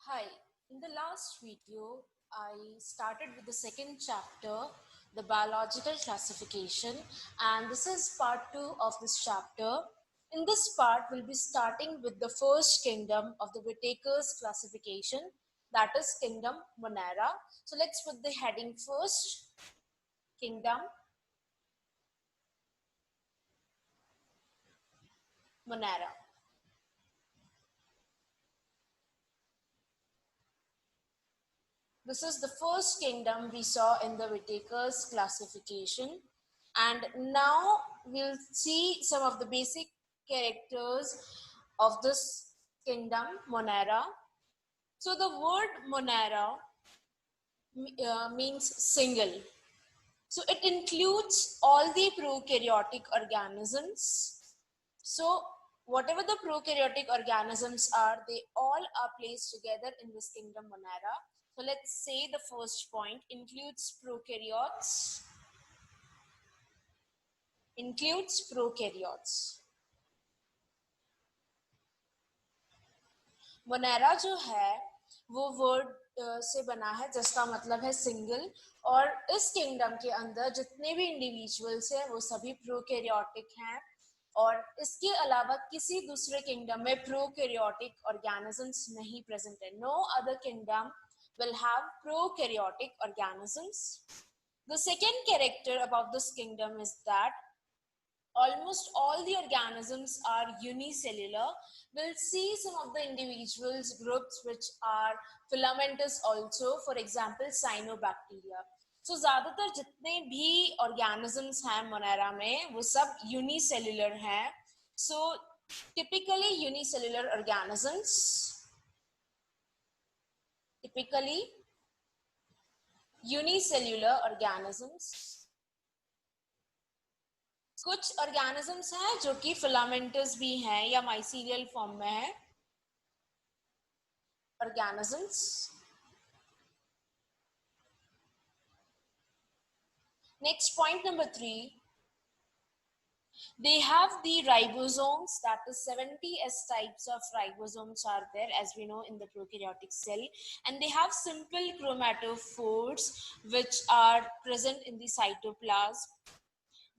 Hi, in the last video, I started with the second chapter, the biological classification, and this is part 2 of this chapter. In this part, we'll be starting with the first kingdom of the Whitaker's classification, that is kingdom Monera. So let's put the heading first, kingdom Monera. This is the first kingdom we saw in the Whitaker's classification. And now we'll see some of the basic characters of this kingdom, Monera. So the word Monera means single. So it includes all the prokaryotic organisms. So whatever the prokaryotic organisms are, they all are placed together in this kingdom Monera. So let's say the first point includes prokaryotes. Includes prokaryotes. Monera जो है वो word से बना है जिसका मतलब है single, और इस किंगडम के अंदर जितने भी इंडिविजुअल्स हैं वो सभी प्रोकैरियोटिक हैं, और इसके अलावा किसी दूसरे किंगडम में प्रोकैरियोटिक ऑर्गेनिजम्स नहीं प्रेजेंट है. No other kingdom will have prokaryotic organisms. The second character about this kingdom is that almost all the organisms are unicellular. We'll see some of the individuals groups which are filamentous also, for example cyanobacteria. So ज़्यादातर जितने भी organisms हैं Monera में वो सब unicellular हैं. So typically unicellular organisms, typically unicellular organisms. कुछ organisms हैं जो कि फिलामेंटस भी हैं या माइसीलियल फॉर्म में है. Organisms. Next point number 3, they have the ribosomes, that is 70s types of ribosomes are there as we know in the prokaryotic cell, and they have simple chromatophores which are present in the cytoplasm.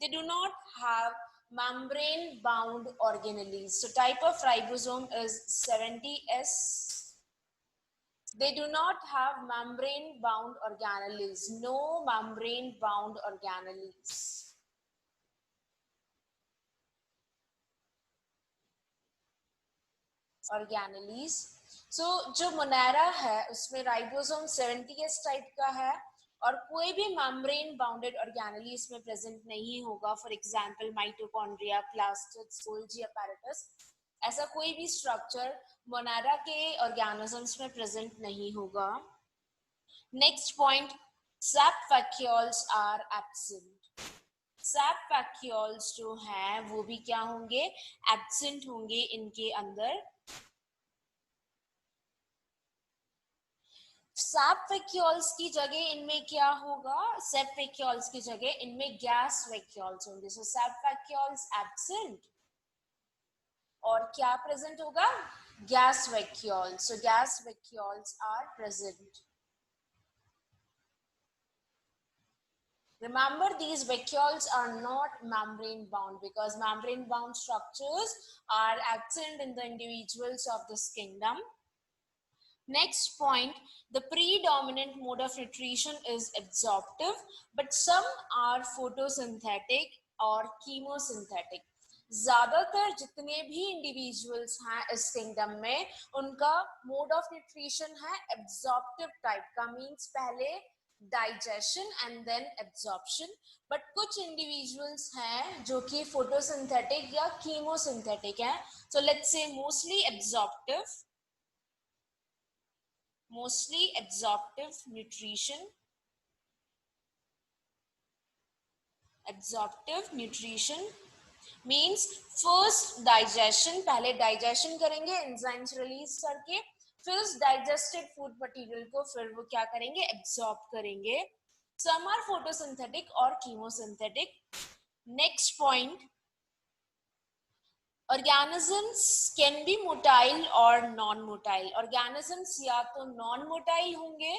They do not have membrane bound organelles. So type of ribosome is 70s. They do not have membrane bound organelles. No membrane bound organelles. Organelles. So जो Monera है उसमें ribosome 70s type का है और कोई भी membrane bounded organelle इसमें present नहीं होगा. For example mitochondria, plastids, Golgi apparatus, ऐसा कोई भी स्ट्रक्चर मोनेरा के ऑर्गेनिजम्स में प्रेजेंट नहीं होगा. Next point, sap vacuoles are absent. Sap vacuoles जो हैं वो भी क्या होंगे, एब्सेंट होंगे इनके अंदर. सैप वैक्यूल्स की जगह इनमें क्या होगा, सैप वैक्यूल्स की जगह इनमें गैस वैक्यूल्स होंगे. सो सैप वैक्यूल्स एब्सेंट और क्या प्रेजेंट होगा, gas vacuoles. So gas vacuoles are present. Remember, these vacuoles are not membrane bound because membrane bound structures are absent in the individuals of this kingdom. Next point, the predominant mode of nutrition is absorptive, but some are photosynthetic or chemosynthetic. ज्यादातर जितने भी individuals हैं इस kingdom में उनका mode of nutrition है absorptive type का, means पहले digestion and then absorption. But कुछ इंडिविजुअल्स हैं जो कि फोटोसिंथेटिक या कीमोसिंथेटिक हैं. So let's say mostly absorptive, mostly absorptive nutrition. Absorptive nutrition means first digestion, पहले digestion करेंगे enzymes release करके, फिर उस digested food material को फिर वो क्या करेंगे, absorb करेंगे. Some are photosynthetic or chemosynthetic. Next point, organisms can be motile और नॉन मोटाइल. ऑर्गेनिजम्स या तो नॉन मोटाइल होंगे,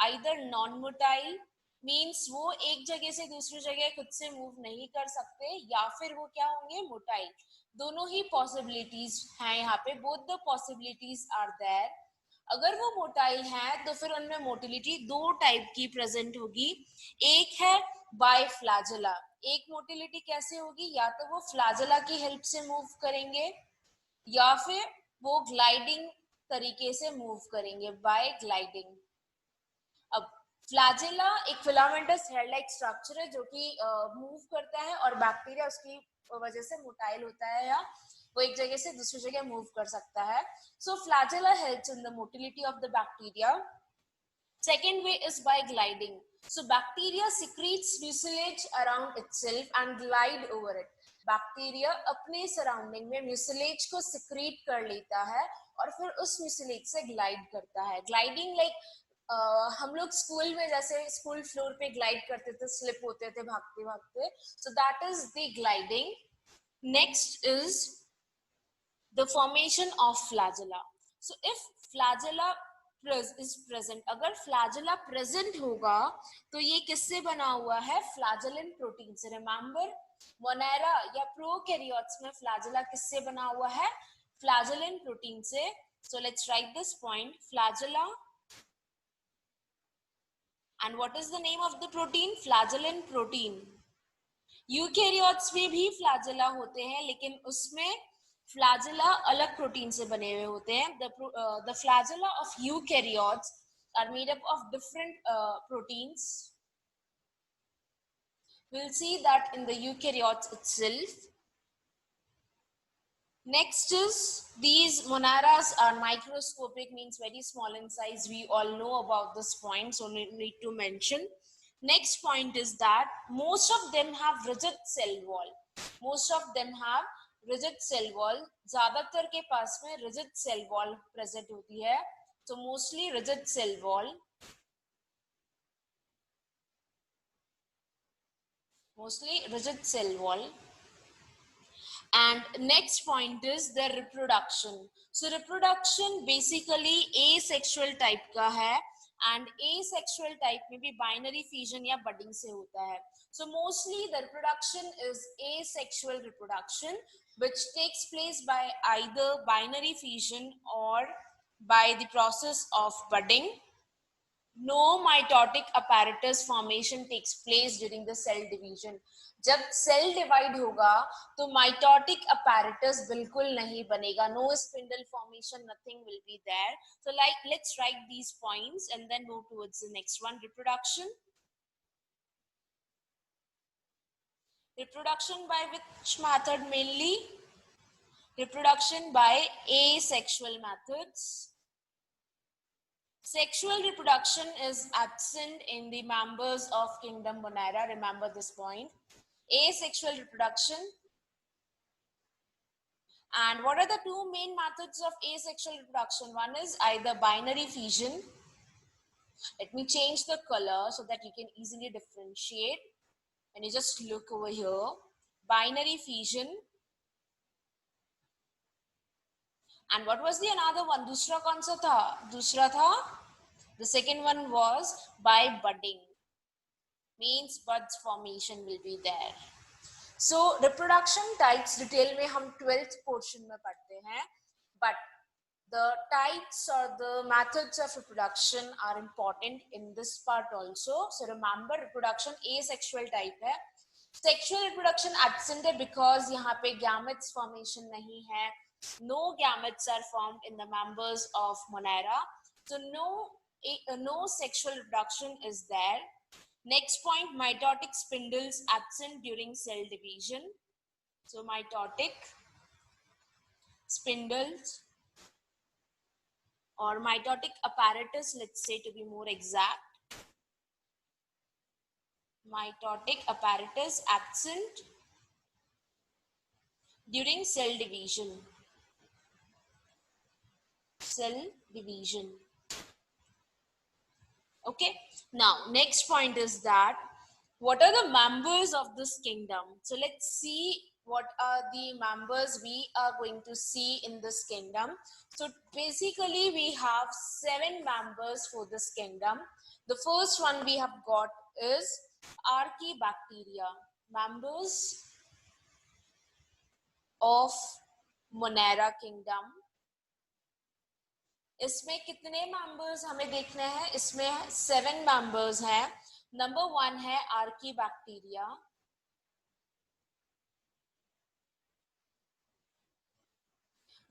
आइदर नॉन मोटाइल मीन्स वो एक जगह से दूसरी जगह खुद से मूव नहीं कर सकते, या फिर वो क्या होंगे, मोटाइल. दोनों ही पॉसिबिलिटीज हैं यहाँ पे, both the possibilities are there. अगर वो मोटाइल है तो फिर उनमें मोटिलिटी दो टाइप की प्रेजेंट होगी. एक है बाय फ्लैजेला. एक मोटिलिटी कैसे होगी, या तो वो फ्लैजेला की हेल्प से मूव करेंगे या फिर वो ग्लाइडिंग तरीके से मूव करेंगे, बाय ग्लाइडिंग. अब फ्लैजेला एक फिलामेंटस हेयर लाइक स्ट्रक्चर है जो कि मूव करता है, और बैक्टीरिया उसकी वजह से मोटाइल होता है, या वो एक जगह से दूसरी जगह मूव कर सकता है. So flagella helps in the motility of the bacteria. Second way is by gliding. So bacteria secretes mucilage around itself and glide over it. Bacteria अपने सराउंडिंग में म्यूसिलेज को सिक्रीट कर लेता है और फिर उस म्यूसिलेज से ग्लाइड करता है. ग्लाइडिंग लाइक हम लोग स्कूल में जैसे स्कूल फ्लोर पे ग्लाइड करते थे, स्लिप होते थे भागते भागते, so that is the gliding. Next is the formation of flagella. So if flagella is present, अगर flagella present होगा तो ये किससे बना हुआ है, flagellin protein से. Remember मोनेरा या प्रोकैरियोट्स में flagella किससे बना हुआ है, flagellin protein से. So let's write this point, flagella. And what is the name of the protein, flagellin protein. Eukaryotes में भी फ्लैजेला होते हैं, लेकिन उसमें फ्लैजेला अलग प्रोटीन से बने हुए होते हैं. the flagella of eukaryotes are made up of different proteins. We'll see that in the eukaryotes itself. Next is these monaras are microscopic, means very small in size. We all know about this point, so need to mention. Next point is that most of them have rigid cell wall. Most of them have rigid cell wall. ज्यादातर के पास में rigid cell wall present होती है. So mostly rigid cell wall. Mostly rigid cell wall. And next point is the reproduction. So reproduction basically asexual type का है, and asexual type में भी binary fission या budding से होता है. So mostly the reproduction is asexual reproduction, which takes place by either binary fission or by the process of budding. No mitotic apparatus formation takes place during the cell division. जब cell divide होगा तो mitotic apparatus बिल्कुल नहीं बनेगा. No spindle formation, nothing will be there. So like let's write these points and then move towards the next one, reproduction. Reproduction by which method mainly? Reproduction by asexual methods. Sexual reproduction is absent in the members of kingdom Monera. Remember this point. Asexual reproduction. And what are the two main methods of asexual reproduction? One is either binary fission. Let me change the color so that you can easily differentiate. And you just look over here. Binary fission. And what was the another one? दूसरा कौन सा था? दूसरा था. The second one was by budding. Means buds formation will be there. So reproduction types detail में हम 12th portion में पढ़ते हैं. But the types or the methods of reproduction are important in this part also. So remember reproduction asexual type है. Sexual reproduction absent है because यहाँ पे gametes formation नहीं है. No gametes are formed in the members of Monera. So no sexual reproduction is there. Next point, mitotic spindles absent during cell division. So mitotic spindles or mitotic apparatus, let's say to be more exact. Mitotic apparatus absent during cell division. Cell division. Okay, now next point is that what are the members of this kingdom? So let's see what are the members we are going to see in this kingdom. So basically we have 7 members for this kingdom. The first one we have got is Archaebacteria, members of Monera kingdom. इसमें कितने members हमें देखने हैं? इसमें 7 members हैं. Number 1 है archaebacteria.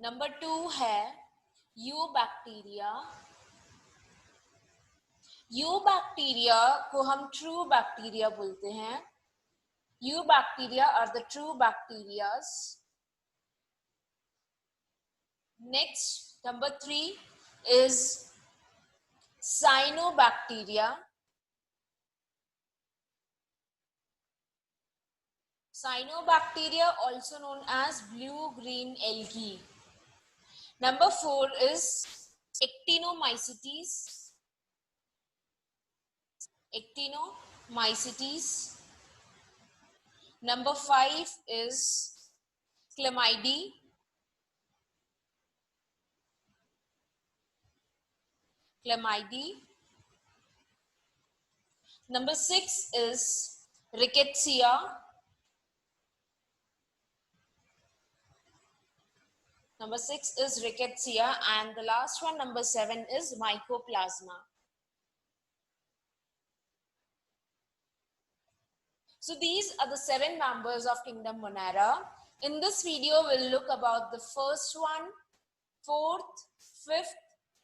Number 2 है eubacteria. Eubacteria को हम ट्रू बैक्टीरिया बोलते हैं. Eubacteria are the true bacterias. Next, number 3 is cyanobacteria. Cyanobacteria also known as blue-green algae. Number 4 is Actinomycetes. Actinomycetes. Number 5 is Chlamydia. Chlamydia. Number 6 is Rickettsia. Number 6 is Rickettsia, and the last one, number 7, is Mycoplasma. So these are the 7 members of Kingdom Monera. In this video, we'll look about the first one, 4th, 5th,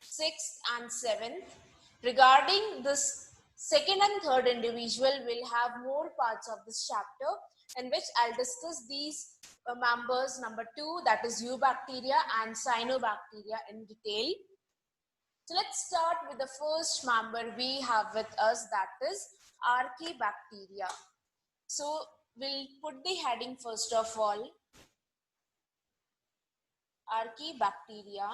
6th and 7th. Regarding this second and third individual, we'll have more parts of this chapter in which I'll discuss these members, number 2, that is Eubacteria and Cyanobacteria, in detail. So let's start with the first member we have with us, that is Archaebacteria. So we'll put the heading first of all, Archaebacteria.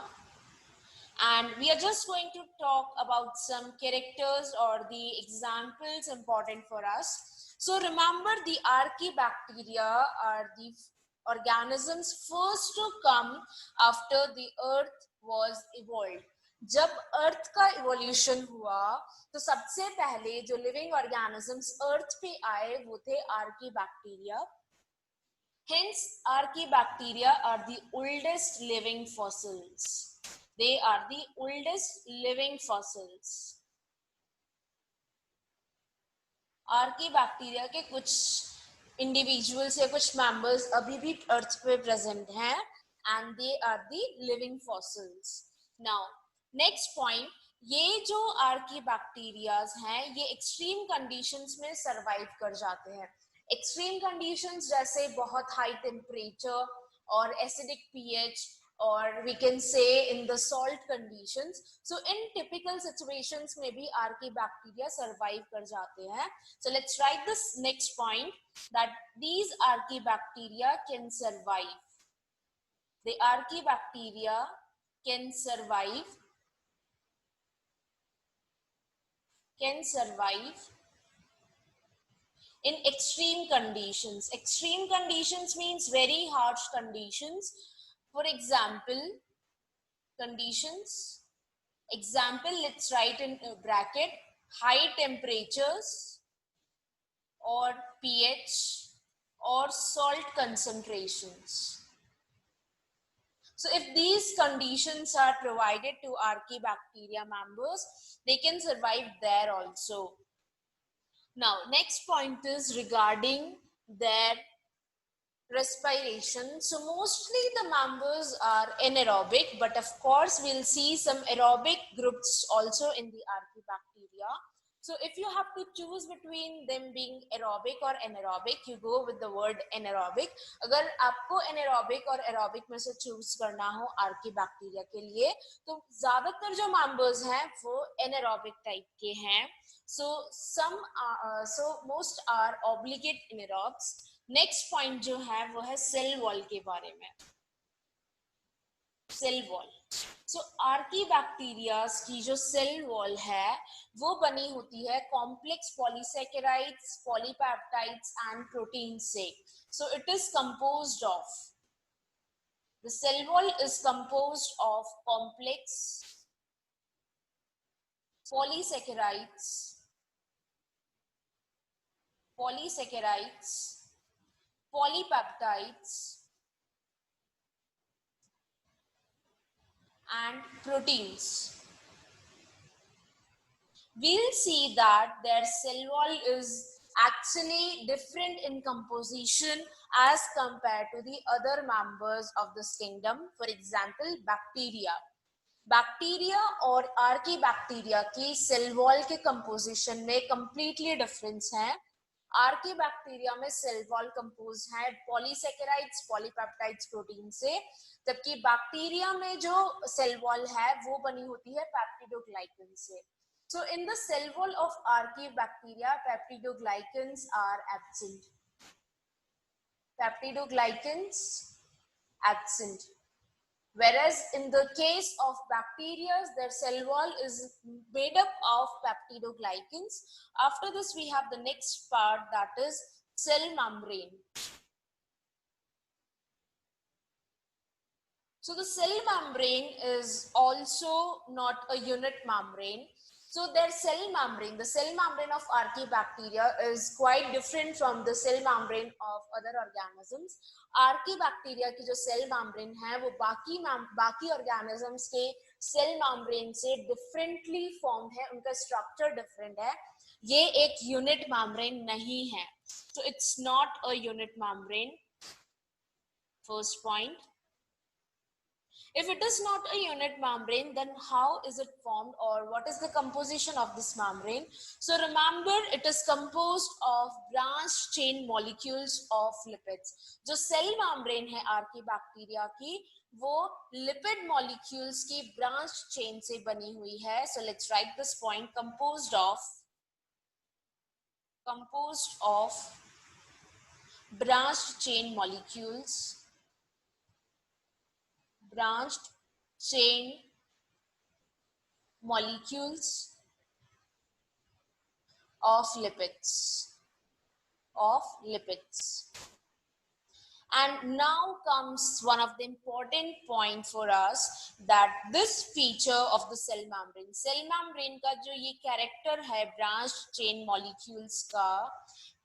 And we are just going to talk about some characters or the examples important for us. So remember, the Archaebacteria are the organisms first to come after the earth was evolved. जब अर्थ का evolution हुआ तो सबसे पहले जो living organisms अर्थ पे आए वो थे archaebacteria. Hence, Archaebacteria are the oldest living fossils. They are the oldest living fossils. Archaebacteria के कुछ individuals या कुछ members अभी भी अर्थ पे present हैं, and they are the living fossils. Now, next point, ये जो Archaebacterias हैं ये extreme conditions में survive कर जाते हैं. Extreme conditions जैसे बहुत high temperature और acidic pH, or we can say in the salt conditions. So in typical situations में भी Archaebacteria survive कर जाते हैं. So let's write this next point, that these Archaebacteria can survive. The Archaebacteria can survive in extreme conditions. Extreme conditions means very harsh conditions. For example, conditions. Example, let's write in a bracket, high temperatures or pH or salt concentrations. So if these conditions are provided to Archaebacteria members, they can survive there also. Now, next point is regarding their respiration. So mostly the members are anaerobic, but of course we'll see some aerobic groups also in the Archaebacteria. So if you have to choose between them being aerobic or anaerobic, you go with the word anaerobic. अगर आपको anaerobic और aerobic में से choose करना हो Archaebacteria के लिए, तो ज़्यादातर जो members हैं वो anaerobic type के हैं. So most are obligate anaerobes. Next point जो है वो है सेल वॉल के बारे में. Cell wall. सो आर्कीबैक्टीरियाज की जो सेल वॉल है वो बनी होती है complex polysaccharides, polypeptides and protein से. So it is composed of, the cell wall is composed of complex polysaccharides, polypeptides, and proteins. We'll see that their cell wall is actually different in composition as compared to the other members of this kingdom. For example, bacteria. Bacteria और Archie bacteria की cell wall के composition में completely difference है. Archie bacteria में cell wall compose है polysaccharides, polypeptides, protein से, जबकि bacteria में जो सेल वॉल है वो बनी होती है पेप्टिडोग्लाइकन से. So in the cell wall of archaebacteria, peptidoglycans are absent. Peptidoglycans absent. Whereas in the case of bacteria, their cell wall is made up of peptidoglycans. After this, we have the next part, that is cell membrane. So the cell membrane is also not a unit membrane. So their cell membrane, the cell membrane of archaebacteria is quite different from the cell membrane of other organisms. Archaebacteria की जो cell membrane है वो बाकी organisms के cell membrane से differently formed है, उनका structure different है. ये एक यूनिट मेम्ब्रेन नहीं है. So it's not a unit membrane. First point. If it is not a unit membrane, then how is it formed, or what is the composition of this membrane? So remember, it is composed of branched chain molecules of lipids. जो cell membrane है archaebacteria की, वो lipid molecules की branched chain से बनी हुई है. So let's write this point: composed of branched chain molecules. Branched chain molecules of lipids. And now comes one of the important point for us, that this feature of the cell membrane का जो ये character है branched chain molecules का,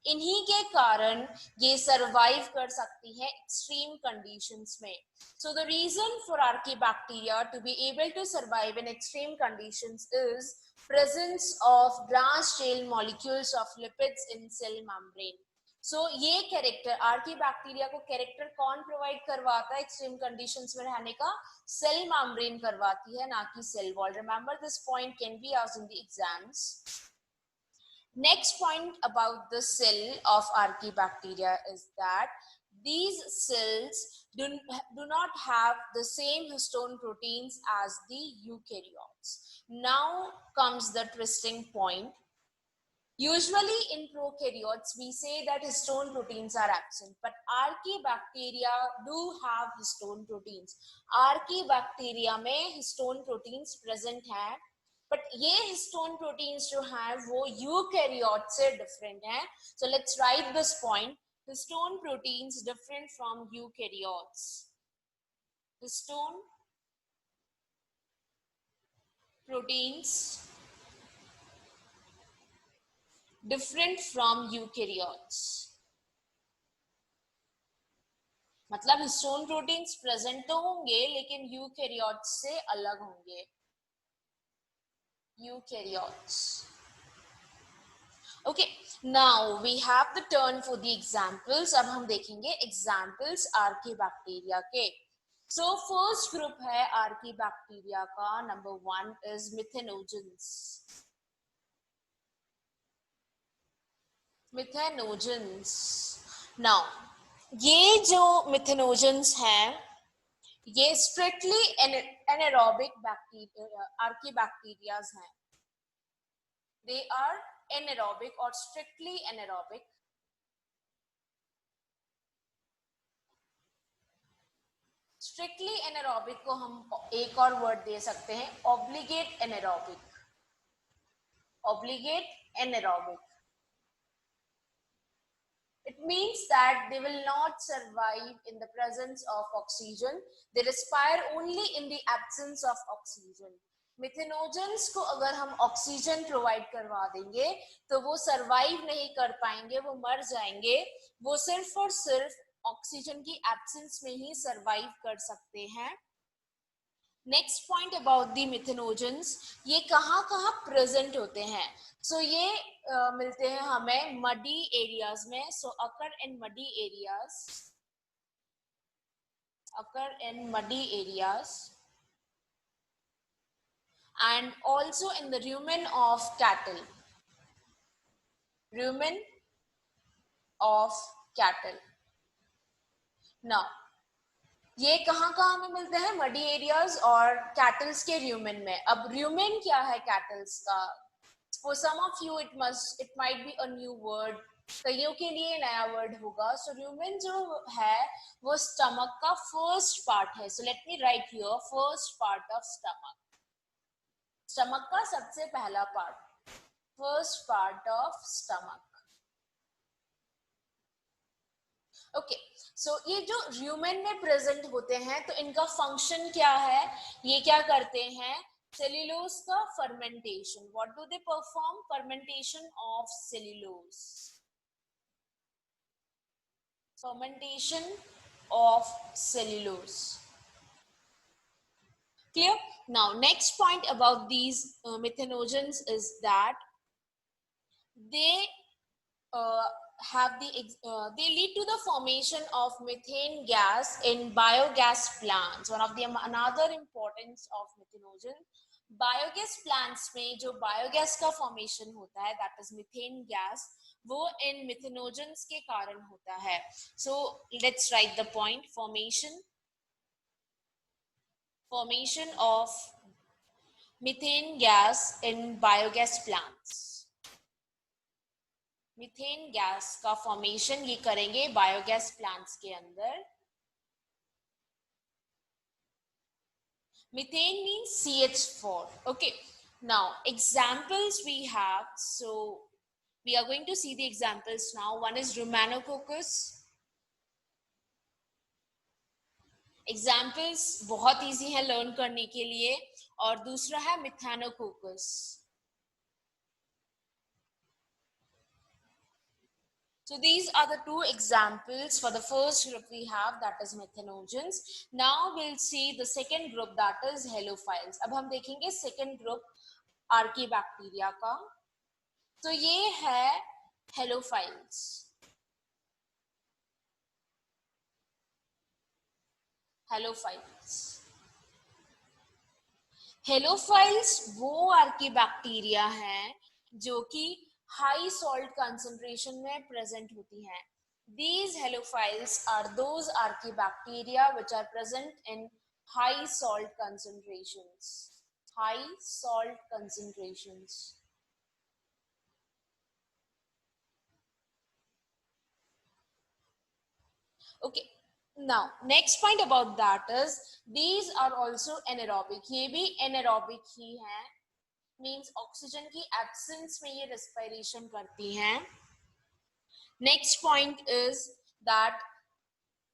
इन्हीं के कारण ये survive कर सकती है एक्सट्रीम कंडीशंस में. So the reason for archaebacteria to be able to survive in extreme conditions is presence of branched chain molecules of lipids in cell membrane. So ये कैरेक्टर आर्कीबैक्टीरिया को कैरेक्टर कौन provide करवाता है extreme conditions में रहने का? Cell membrane करवाती है, ना कि cell wall. Remember this point can be asked in the exams. Next point about the cell of archaebacteria is that these cells do not have the same histone proteins as the eukaryotes. Now comes the twisting point. Usually in prokaryotes, we say that histone proteins are absent, but archaebacteria do have histone proteins. Archaebacteria में histone proteins present हैं, but ये histone proteins जो हैं वो eukaryote से different हैं. So let's write this point: histone proteins different from eukaryotes. Histone proteins different from eukaryotes. मतलब histone proteins present तो होंगे लेकिन यूकैरियोट्स से अलग होंगे. Eukaryotes. Okay, now we have the turn for the examples. अब हम देखेंगे examples archaebacteria के. So first group है archaebacteria का. Number 1 is methanogens. Now ये जो methanogens हैं ये strictly anaerobic archaebacteria हैं. They are anaerobic or strictly anaerobic. Strictly anaerobic को हम एक और वर्ड दे सकते हैं, obligate anaerobic. Obligate anaerobic. It means that they will not survive in the presence of oxygen. They respire only in the absence of oxygen. Methanogens को अगर हम oxygen provide करवा देंगे तो वो सरवाइव नहीं कर पाएंगे, वो मर जाएंगे। वो सिर्फ और सिर्फ ऑक्सीजन की एब्सेंस में ही सरवाइव कर सकते हैं। Next point about the methanogens, ये कहाँ कहाँ प्रेजेंट होते हैं? सो ये मिलते हैं हमें मडी एरियाज में। So occur in muddy areas, occur in muddy areas and also in the rumen of cattle. Rumen of cattle. Now, ये कहाँ कहाँ हमें मिलते हैं? मडी एरियाज और कैटल्स के र्यूमेन में। अब र्यूमेन क्या है कैटल्स का? For some of you it might be a new word, कईयों के लिए नया वर्ड होगा। सो र्यूमेन जो है वो स्टमक का फर्स्ट पार्ट है। So let me write here first part of stomach. Stomach का सबसे पहला part, first part of stomach. Okay, so ये जो र्यूमेन में प्रेजेंट होते हैं तो इनका फंक्शन क्या है? ये क्या करते हैं? सेल्यूलोज का fermentation. What do they perform? Fermentation of cellulose. Fermentation of cellulose. Clear? Now, next point about these methanogens is that they they lead to the formation of methane gas in biogas plants. One of the another importance of methanogen, biogas plants में जो biogas का formation होता है, that is methane gas, वो इन methanogens के कारण होता है। So let's write the point. formation of methane gas in biogas plants। Methane gas का फॉर्मेशन ये करेंगे बायोगैस प्लांट्स के अंदर। Methane means CH4। okay, now examples we have, so we are going to see the examples now. One is Rumanococcus। Examples बहुत easy है learn करने के लिए। और दूसरा है मिथानोकोकस। So these are the two examples for the first group we have, that is methanogens. Now we'll see the second group, that is halophiles. अब हम देखेंगे सेकेंड ग्रुप आर्कीबैक्टीरिया का। तो ये है हेलोफाइल्स। हेलोफाइल्स वो आर्कीबैक्टीरिया हैं जो कि हाई सॉल्ट कंसंट्रेशन में प्रेजेंट होती हैं। These helophils are those archaebacteria which are present in high salt concentrations. High salt concentrations. Okay. Now, next point about that is these are also anaerobic. ये भी anaerobic ही हैं, means oxygen की absence में ये respiration करती हैं। Next point is that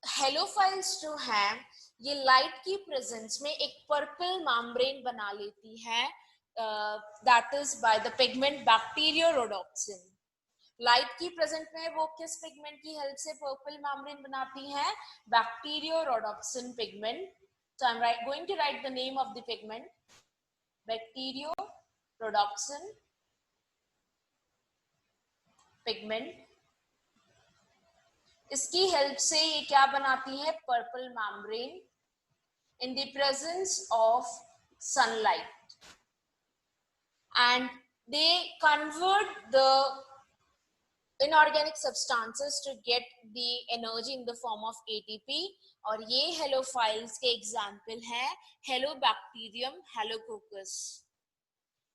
halophiles जो हैं ये लाइट की प्रेजेंस में एक पर्पल मेम्ब्रेन बना लेती है, that is by the pigment bacteriorhodopsin. Light की प्रेजेंट में वो किस पिगमेंट की हेल्प से पर्पल मेम्ब्रेन बनाती है? Bacteriorhodopsin pigment. So I am going to write the name of the pigment, bacteriorhodopsin pigment. इसकी हेल्प से ये क्या बनाती है? Purple membrane in the presence of sunlight, and they convert the inorganic substances to get the energy in the form of ATP। और ये halophiles के example है हेलोबैक्टीरियम, हेलोकोकस।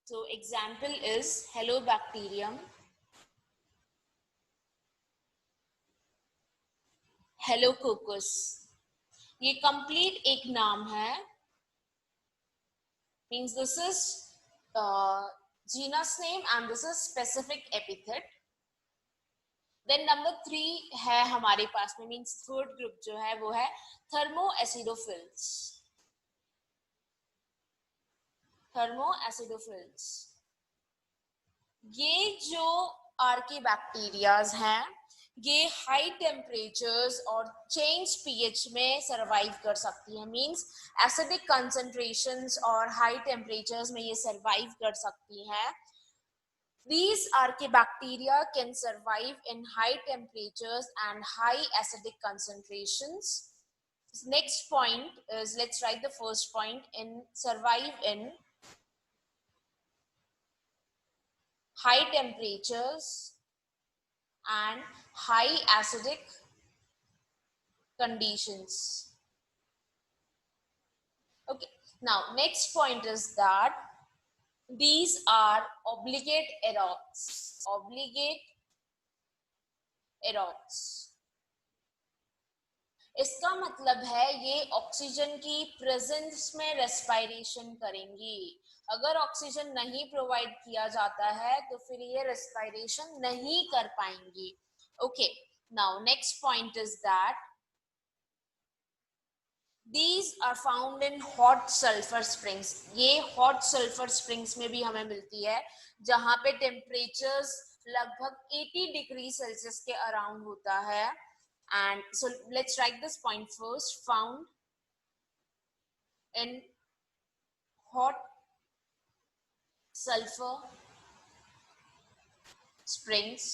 So example is हेलोबैक्टीरियम, हेलोकोकस। ये कंप्लीट एक नाम है, means this is genus name and this is specific epithet। Then number 3 है हमारे पास में, मींस थर्ड ग्रुप जो है वो है थर्मो एसिडोफिल्स। थर्मो एसिडोफिल्स, ये जो आर्कीबैक्टीरियाज हैं, ये हाई टेम्परेचर्स और चेंज पीएच में सरवाइव कर सकती है, मींस एसिडिक कंसंट्रेशंस और हाई टेम्परेचर्स में ये सरवाइव कर सकती हैं। These archaebacteria can survive in high temperatures and high acidic concentrations. Next point is, let's write the first point, in survive in high temperatures and high acidic conditions. Okay, now next point is that these are obligate erots. Obligate erots, इसका मतलब है ये oxygen की presence में respiration करेंगी। अगर oxygen नहीं provide किया जाता है तो फिर ये रेस्पायरेशन नहीं कर पाएंगी। Okay, now next point is that These are found in hot sulfur springs. ये hot sulfur springs में भी हमें मिलती है, जहां पे टेम्परेचर्स लगभग 80 डिग्री सेल्सियस के अराउंड होता है। And so let's write this point first. Found in hot sulfur springs,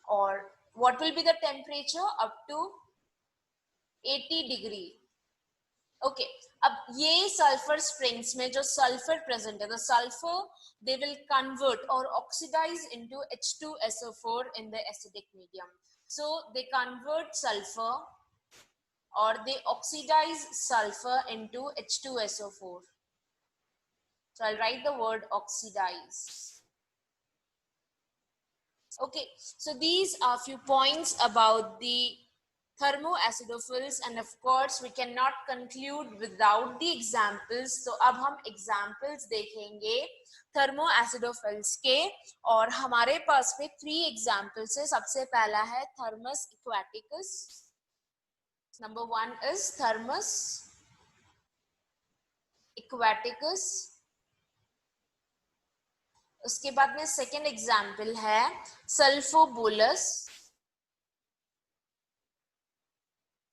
or what will be the temperature? Up to 80 degree. Okay, अब ये सल्फर स्प्रिंग्स में जो सल्फर प्रेजेंट है, the sulphur they will convert और oxidise into H2SO4 in the acidic medium. So they convert sulfur or they oxidize sulfur into H2SO4. So I'll write the word oxidize. Okay, so these are few points about the thermoacidophils, and of course we cannot conclude without the examples. So अब हम examples देखेंगे thermoacidophils के, और हमारे पास में 3 examples है। सबसे पहला है Thermus aquaticus. Number 1 is Thermus aquaticus. उसके बाद में सेकेंड एग्जाम्पल है सल्फोबोलस।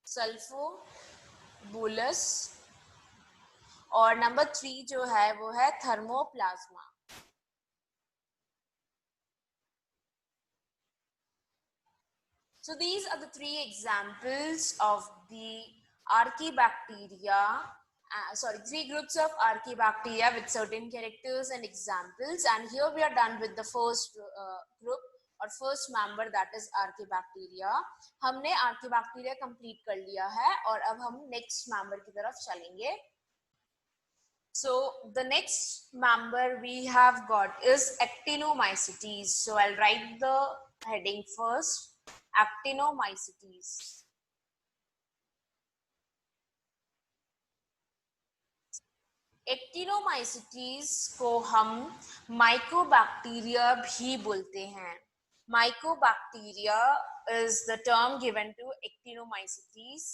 सल्फोबोलस, और नंबर 3 जो है वो है थर्मोप्लाज्मा। So these are the 3 examples of the archaebacteria. 3 groups of archaebacteria with certain characters and examples, and here we are done with the first group और first member, that is archaebacteria. हमने archaebacteria complete कर लिया है और अब हम next member की तरफ चलेंगे। So the next member we have got is actinomycetes. So I'll write the heading first, actinomycetes. Actinomycetes को हम माइकोबैक्टीरिया भी बोलते हैं। Mycobacteria is the term given to actinomycetes.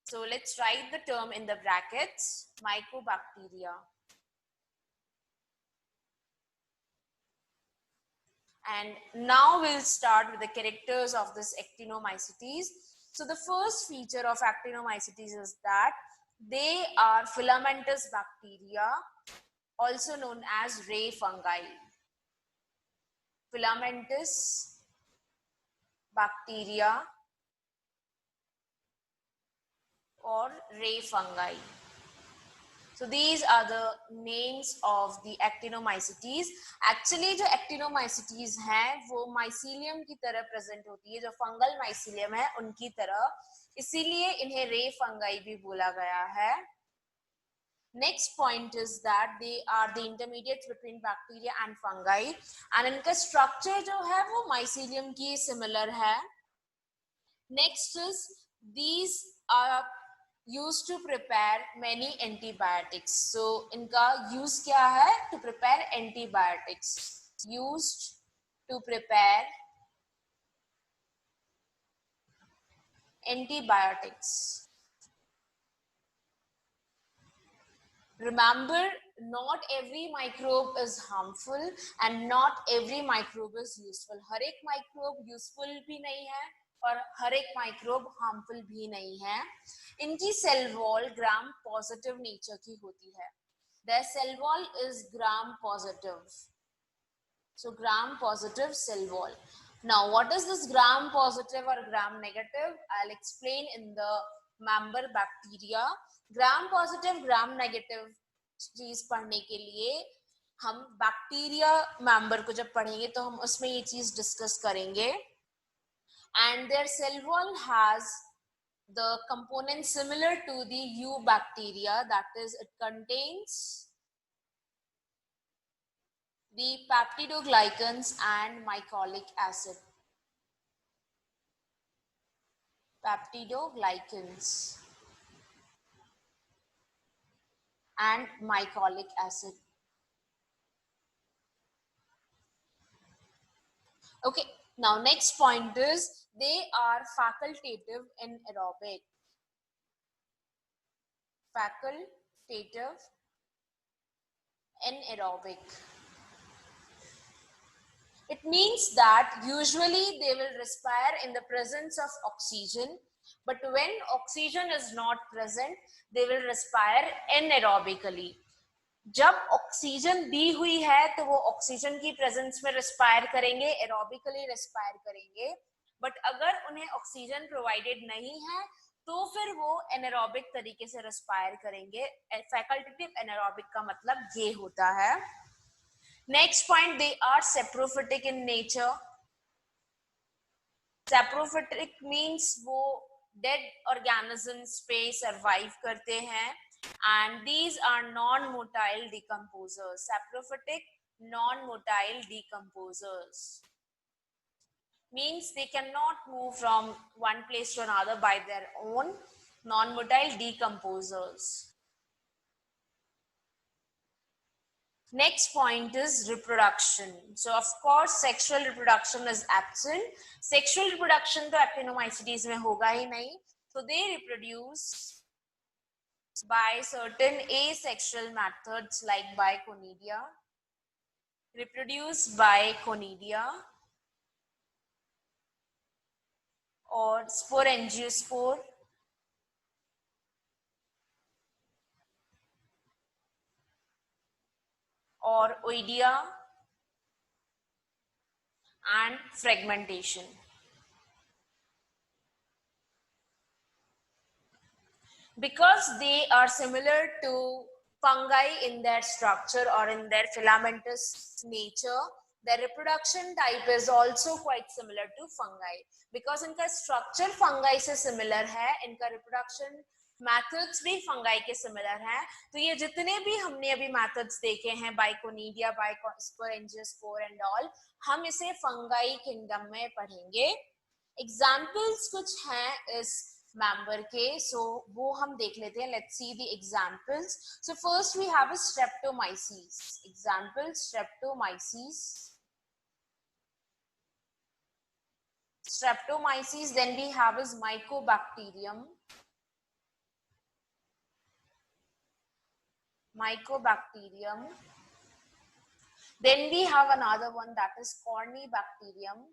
So let's write the term in the brackets, mycobacteria. And now we'll start with the characters of this actinomycetes. So the first feature of actinomycetes is that they are filamentous bacteria, also known as ray fungi. Filamentous bacteria or ray fungi. So these are the names of the actinomycetes. Actually जो actinomycetes हैं वो mycelium की तरह present होती है, जो fungal mycelium है उनकी तरह, इसीलिए इन्हें ray fungi भी बोला गया है। Next point is that they are the intermediates between bacteria and fungi, and इनका structure जो है वो mycelium की similar है। Next is these are used to prepare many antibiotics. So इनका use क्या है? To prepare antibiotics. Used to prepare antibiotics. Remember, not every microbe is harmful and not every microbe is useful. हर एक microbe useful भी नहीं है और हर एक microbe harmful भी नहीं है. इनकी cell wall gram positive nature की होती है. Their cell wall is gram positive. So gram positive cell wall. Now, what is this gram positive or gram negative? I'll explain in the member bacteria. gram positive, gram negative चीज पढ़ने के लिए हम bacteria member को जब पढ़ेंगे तो हम उसमें ये चीज डिस्कस करेंगे. And their cell wall has the component similar to the eubacteria, that is, it contains the peptidoglycans and mycolic acid. Peptidoglycans and mycolic acid. Okay, now next point is they are facultative in aerobic. Facultative in aerobic. It means that usually they will respire in the presence of oxygen, but when oxygen is not present, they will respire anaerobically. जब oxygen दी हुई है तो वो oxygen की presence में respire करेंगे, aerobically respire करेंगे. But अगर उन्हें ऑक्सीजन प्रोवाइडेड नहीं है तो फिर वो एनारोबिक तरीके से रिस्पायर करेंगे. फैकल्टेटिव एनारोबिक का मतलब ये होता है. Next point, they are saprophytic in nature. Saprophytic means वो dead organisms पे survive करते हैं. And these are non-motile decomposers. Saprophytic non-motile decomposers means they cannot move from one place to another by their own. Non-motile decomposers. Next point is reproduction. So of course sexual reproduction is absent. Sexual reproduction तो actinomycetes में होगा ही नहीं. So they reproduce by certain asexual methods like by conidia. Reproduce by conidia or sporangiosperm. Or oidea and fragmentation. Because they are similar to fungi in their structure or in their filamentous nature, their reproduction type is also quite similar to fungi. Because इनका structure fungi से similar है, इनका reproduction methods भी fungi के similar हैं. तो ये जितने भी हमने अभी methods देखे हैं, Biconidia, Sporangiosperm and all, हम इसे fungi kingdom में पढ़ेंगे. Examples कुछ हैं इस member के, so वो हम देख लेते हैं. Let's see the examples. So first we have a Streptomyces. Example, Streptomyces. Streptomyces. Then we have is Mycobacterium. Mycobacterium. Then we have another one, that is Corynebacterium.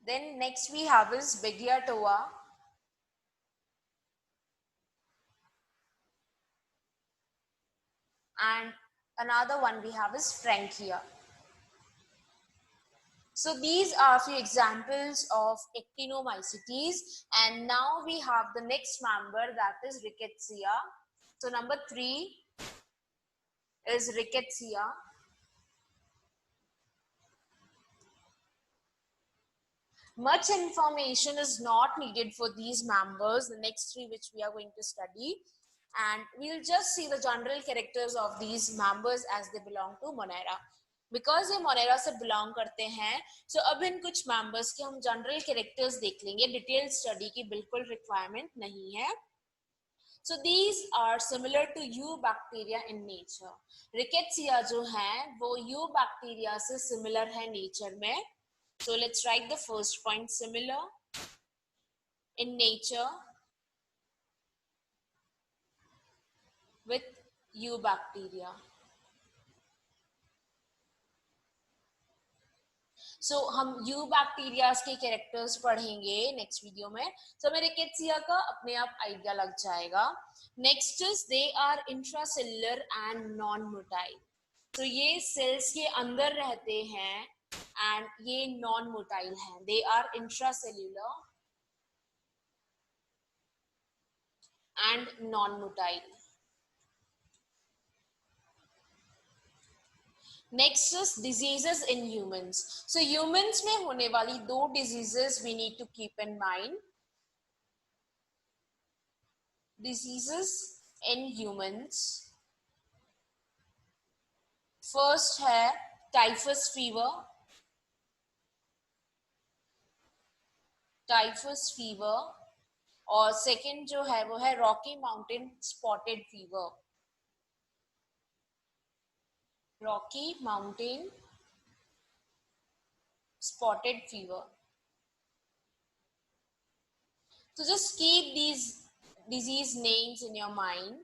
Then next we have is Beggiatoa. And another one we have is Frankia. So these are a few examples of actinomycetes, and now we have the next member, that is Rickettsia. So number 3 is Rickettsia. Much information is not needed for these members, the next 3 which we are going to study, and we'll just see the general characters of these members as they belong to Monera. Because ये Monera से belong करते हैं, so अब इन कुछ members के हम general characters देख लेंगे. डिटेल स्टडी की बिल्कुल रिक्वायरमेंट नहीं है. So these are similar to eubacteria in nature. Rickettsia जो है वो eubacteria से similar है nature में. So let's write the first point, similar in nature with eubacteria. So हम eubacterias के characters पढ़ेंगे next video में. So हमें Rickettsia का अपने आप idea लग जाएगा. Next is they are intracellular and non-motile. तो ये cells के अंदर रहते हैं and ये non-motile हैं. They are intracellular and non-motile. Next is diseases in humans. So humans में होने वाली दो diseases we need to keep in mind. Diseases in humans. First है typhus fever. Typhus fever. और second जो है वो है Rocky Mountain spotted fever. Rocky Mountain spotted fever. So just keep these disease names in your mind.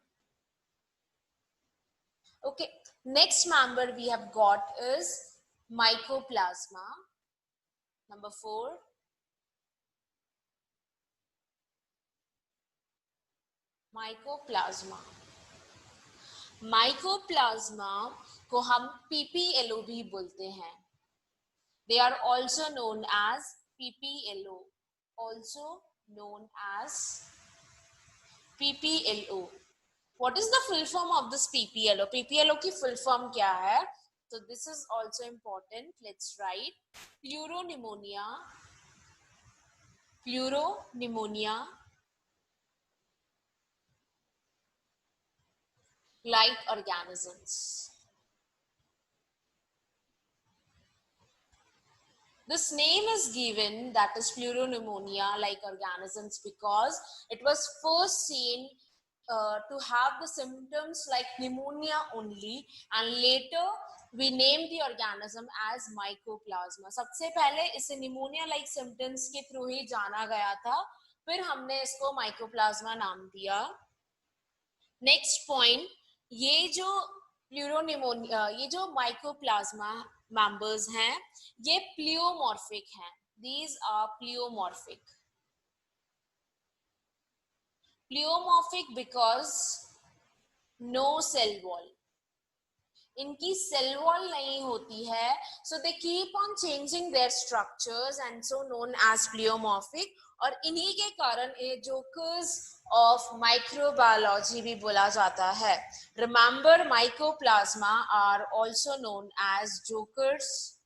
Okay, next member we have got is mycoplasma. Number 4. Mycoplasma. Mycoplasma को हम PPLO भी बोलते हैं. They are also known as PPLO. Also known as PPLO. What is the full form of this PPLO? PPLO की full form क्या है? So this is also important. Let's write pleuropneumonia. Pleuropneumonia. Like organisms. This name is given, that is pleuropneumonia like organisms, because it was first seen to have the symptoms like pneumonia only, and later we named the organism as mycoplasma. सबसे पहले इसे pneumonia like symptoms के through ही जाना गया था, फिर हमने इसको mycoplasma नाम दिया. Next point, ये जो प्लूरोनिमोनिया, ये जो माइकोप्लाज्मा members हैं, ये प्लियोमॉर्फिक हैं. These are pleomorphic. Pleomorphic because no cell wall. इनकी cell wall नहीं होती है, so they keep on changing their structures and so known as pleomorphic. और इन्हीं के कारण ये jokers of microbiology भी बोला जाता है. Remember, mycoplasma are also known as jokers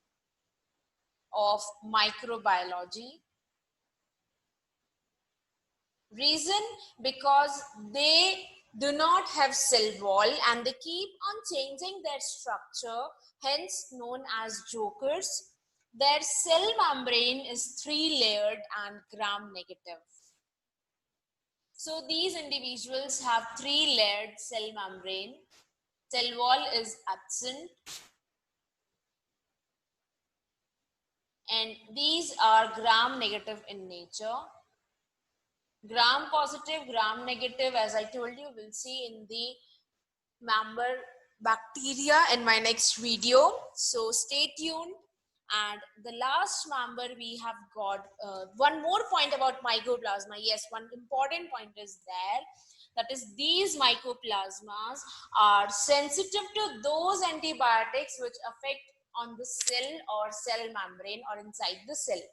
of microbiology. Reason, because they do not have cell wall and they keep on changing their structure, hence known as jokers. Their cell membrane is 3-layered and gram-negative. So these individuals have 3-layered cell membrane. Cell wall is absent. And these are gram-negative in nature. Gram positive, gram negative, as I told you, we'll see in the member bacteria in my next video. So stay tuned. And the last member we have got one more point about mycoplasma. Yes, one important point is there. That is, these mycoplasmas are sensitive to those antibiotics which affect on the cell or cell membrane or inside the cell.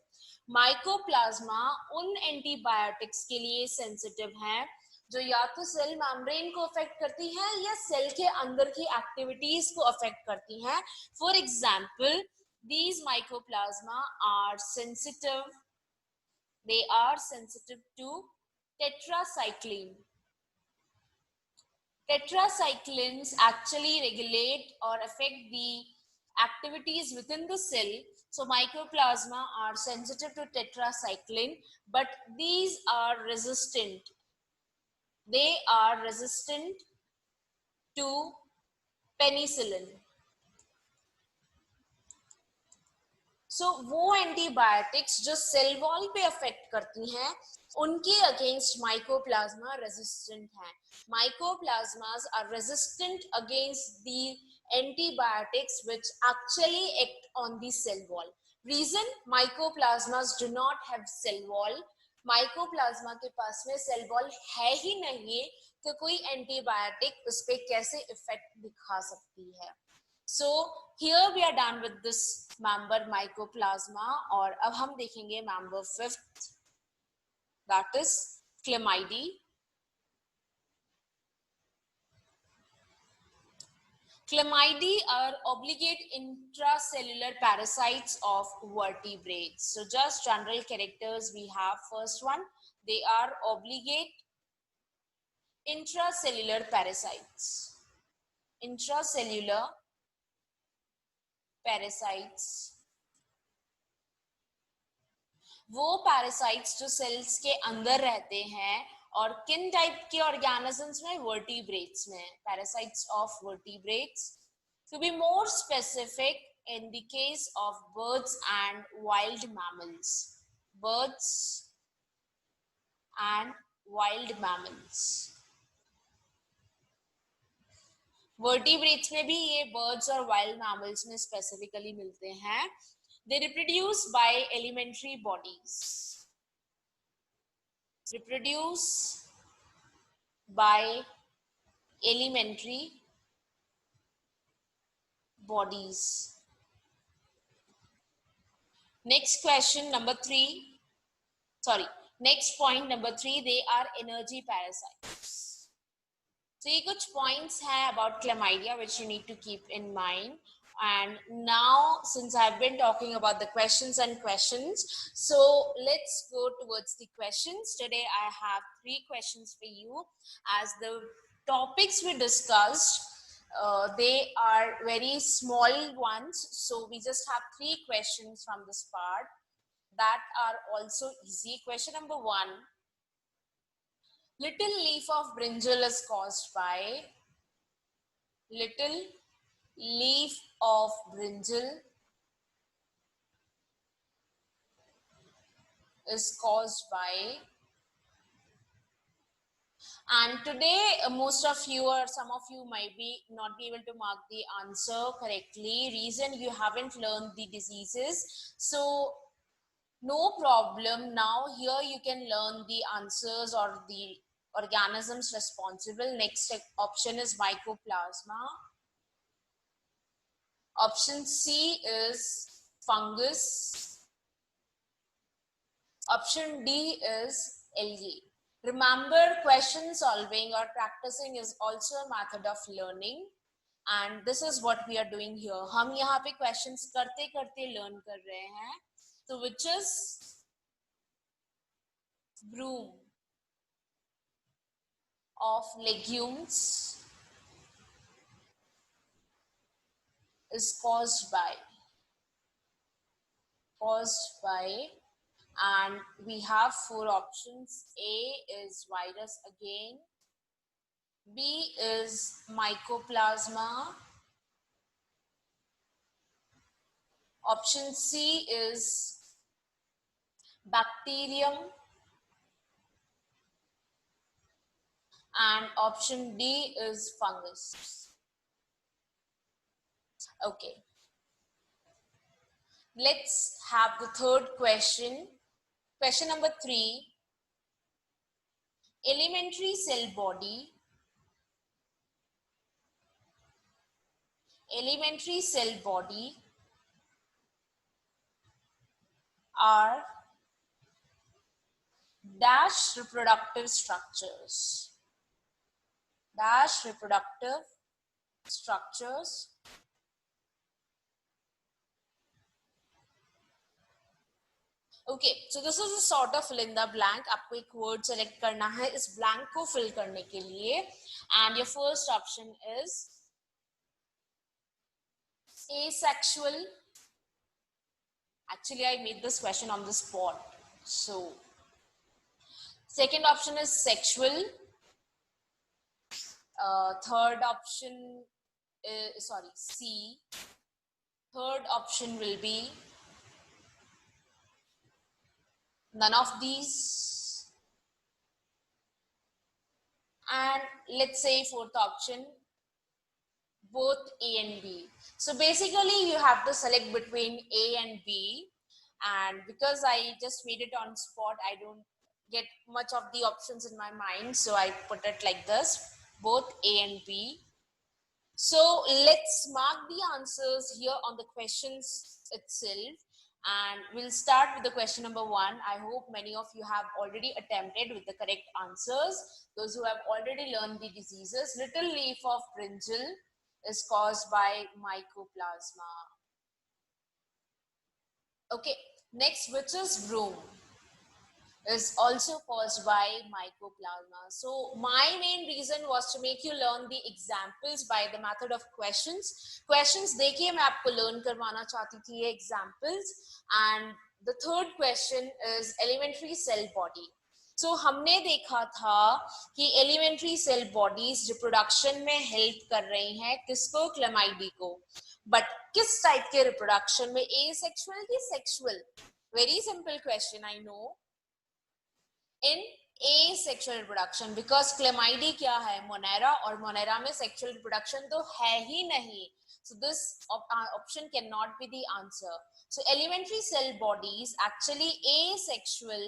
Mycoplasma उन antibiotics के लिए sensitive हैं जो या तो cell membrane को affect करती हैं या सेल के अंदर की एक्टिविटीज को अफेक्ट करती हैं. For example, these mycoplasma are sensitive, they are sensitive to tetracycline. Tetracyclines actually regulate or affect the activities within the cell. So mycoplasma are sensitive to tetracycline, but these are resistant They are resistant to penicillin. सो वो antibiotics जो cell wall पे affect करती हैं उनके against mycoplasma resistant है. Mycoplasmas are resistant against the antibiotics which actually act on the cell wall. Reason, mycoplasmas do not have cell wall. Mycoplasma के पास में cell wall है ही नहीं, तो कोई एंटीबायोटिक उस पे कैसे इफेक्ट दिखा सकती है. So here we are done with this member mycoplasma, और अब हम देखेंगे member fifth, that is Chlamydia. Chlamydia are obligate intracellular parasites of vertebrates. So just general characters we have. First one, they are obligate intracellular parasites. Intracellular parasites वो parasites जो sales के अंदर रहते हैं, और किन टाइप के ऑर्गेनिजम्स में? वर्टिब्रेट्स में. Parasites of vertebrates. To be more specific, in the case of birds and wild mammals. Birds and wild mammals. Vertebrates में भी ये बर्ड्स और वाइल्ड मैमल्स में स्पेसिफिकली मिलते हैं. They reproduce by elementary bodies. Reproduce by elementary bodies. Next question number 3. Sorry, next point number 3. They are energy parasites. So ये कुछ points हैं about chlamydia which you need to keep in mind. And now, since I've been talking about the questions and questions, so let's go towards the questions. Today I have 3 questions for you. As the topics we discussed, they are very small ones, so we just have 3 questions from this part that are also easy. Question number 1. Little leaf of brinjal is caused by. Little leaf of brinjal is caused by. And today most of you or some of you might be not be able to mark the answer correctly. Reason, you haven't learned the diseases, so no problem. Now here you can learn the answers or the organisms responsible. Next option is mycoplasma. Option C is fungus. Option D is algae. Remember, question solving or practicing is also a method of learning, and this is what we are doing here. हम यहाँ पे questions करते करते learn कर रहे हैं. So which is broom of legumes is caused by, and we have 4 options. A is virus again, B is mycoplasma, option C is bacterium, and option D is fungus. Okay. Let's have the third question. Question number 3. Elementary cell body. Elementary cell body are dash reproductive structures. Dash reproductive structures. Okay, so this is a sort of fill in the blank. आपको एक word select करना है इस blank को fill करने के लिए, and your first option is asexual. Actually, I made this question on the spot. So, second option is sexual. third option is, sorry, C. Third option will be none of these. And let's say fourth option, both A and B. So basically you have to select between A and B, and because I just made it on spot, I don't get much of the options in my mind, so I put it like this, both A and B. So let's mark the answers here on the questions itself, and we'll start with the question number 1. I hope many of you have already attempted with the correct answers. Those who have already learned the diseases. Little leaf of brinjal is caused by mycoplasma. Okay, next, which is broom, is also caused by mycoplasma. So my main reason was to make you learn the examples by the method of questions देखिए मैं आपको learn करवाना चाहती थी ये examples. And the third question is elementary cell body. So हमने देखा था कि elementary cell bodies reproduction में help कर रही हैं किसको, क्लेमाइडी को. But किस type के reproduction में, asexual की sexual? Very simple question, I know. In asexual reproduction, because क्लेमाइडी क्या है, मोनेरा, और मोनेरा में sexual reproduction तो है ही नहीं. So this option cannot be the answer. So elementary cell bodies actually asexual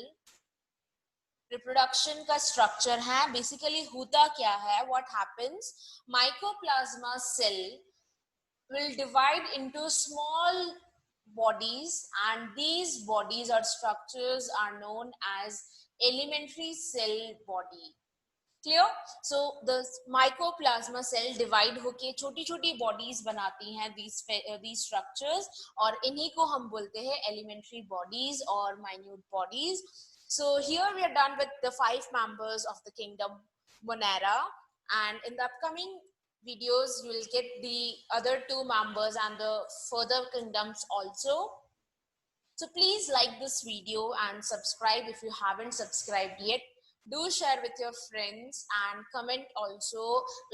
reproduction का structure है. Basically होता क्या है, what happens, mycoplasma cell will divide into small bodies, and these bodies or structures are known as elementary cell body. Clear? So the mycoplasma cell divide होके छोटी छोटी bodies बनाती हैं these structures, और इन्हीं को हम बोलते हैं elementary bodies or minute bodies. So here we are done with the 5 members of the kingdom Monera, and in the upcoming videos you will get the other 2 members and the further kingdoms also. So please like this video and subscribe if you haven't subscribed yet. Do share with your friends and comment also.